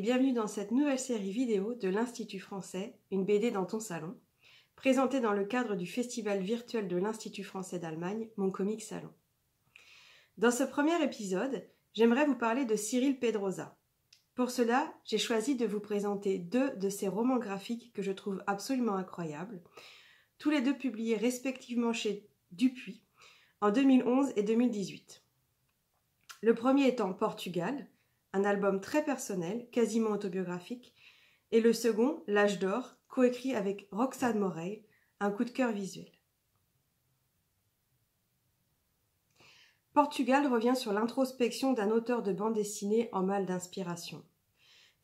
bienvenue dans cette nouvelle série vidéo de l'Institut français, une BD dans ton salon, présentée dans le cadre du festival virtuel de l'Institut français d'Allemagne, Mon Comic Salon. Dans ce premier épisode, j'aimerais vous parler de Cyril Pedrosa. Pour cela, j'ai choisi de vous présenter deux de ses romans graphiques que je trouve absolument incroyables, tous les deux publiés respectivement chez Dupuis en 2011 et 2018. Le premier étant Portugal, un album très personnel, quasiment autobiographique, et le second, L'âge d'or, coécrit avec Roxane Morel, un coup de cœur visuel. Portugal revient sur l'introspection d'un auteur de bande dessinée en mal d'inspiration.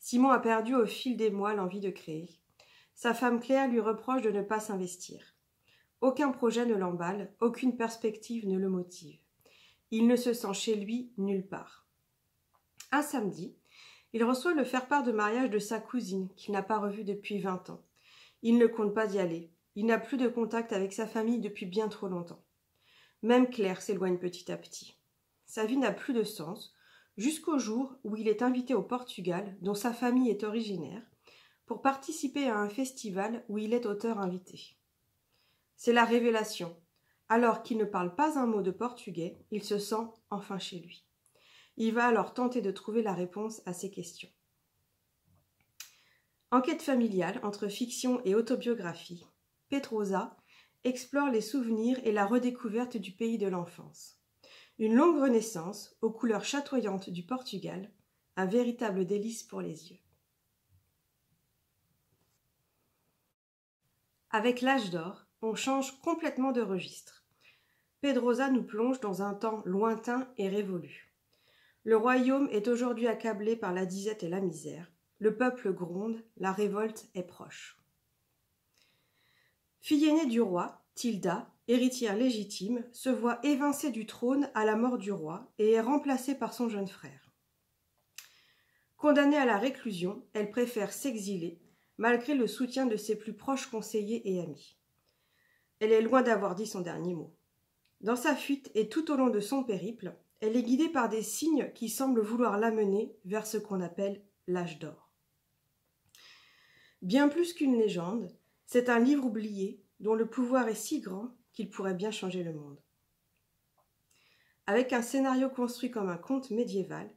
Simon a perdu au fil des mois l'envie de créer. Sa femme Claire lui reproche de ne pas s'investir. Aucun projet ne l'emballe, aucune perspective ne le motive. Il ne se sent chez lui nulle part. Un samedi, il reçoit le faire-part de mariage de sa cousine, qu'il n'a pas revue depuis 20 ans. Il ne compte pas y aller. Il n'a plus de contact avec sa famille depuis bien trop longtemps. Même Claire s'éloigne petit à petit. Sa vie n'a plus de sens, jusqu'au jour où il est invité au Portugal, dont sa famille est originaire, pour participer à un festival où il est auteur invité. C'est la révélation. Alors qu'il ne parle pas un mot de portugais, il se sent enfin chez lui. Il va alors tenter de trouver la réponse à ces questions. Enquête familiale entre fiction et autobiographie, Pedrosa explore les souvenirs et la redécouverte du pays de l'enfance. Une longue renaissance aux couleurs chatoyantes du Portugal, un véritable délice pour les yeux. Avec L'âge d'or, on change complètement de registre. Pedrosa nous plonge dans un temps lointain et révolu. Le royaume est aujourd'hui accablé par la disette et la misère. Le peuple gronde, la révolte est proche. Fille aînée du roi, Tilda, héritière légitime, se voit évincée du trône à la mort du roi et est remplacée par son jeune frère. Condamnée à la réclusion, elle préfère s'exiler, malgré le soutien de ses plus proches conseillers et amis. Elle est loin d'avoir dit son dernier mot. Dans sa fuite et tout au long de son périple, elle est guidée par des signes qui semblent vouloir l'amener vers ce qu'on appelle l'âge d'or. Bien plus qu'une légende, c'est un livre oublié dont le pouvoir est si grand qu'il pourrait bien changer le monde. Avec un scénario construit comme un conte médiéval,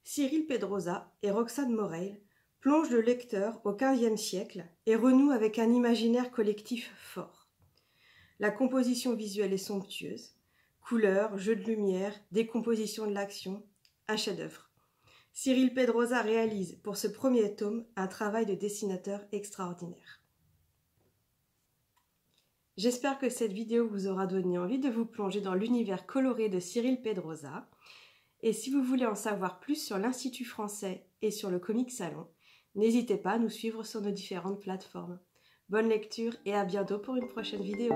Cyril Pedrosa et Roxane Morel plongent le lecteur au XVe siècle et renouent avec un imaginaire collectif fort. La composition visuelle est somptueuse. Couleurs, jeux de lumière, décomposition de l'action, un chef-d'œuvre. Cyril Pedrosa réalise pour ce premier tome un travail de dessinateur extraordinaire. J'espère que cette vidéo vous aura donné envie de vous plonger dans l'univers coloré de Cyril Pedrosa. Et si vous voulez en savoir plus sur l'Institut français et sur le Comic Salon, n'hésitez pas à nous suivre sur nos différentes plateformes. Bonne lecture et à bientôt pour une prochaine vidéo.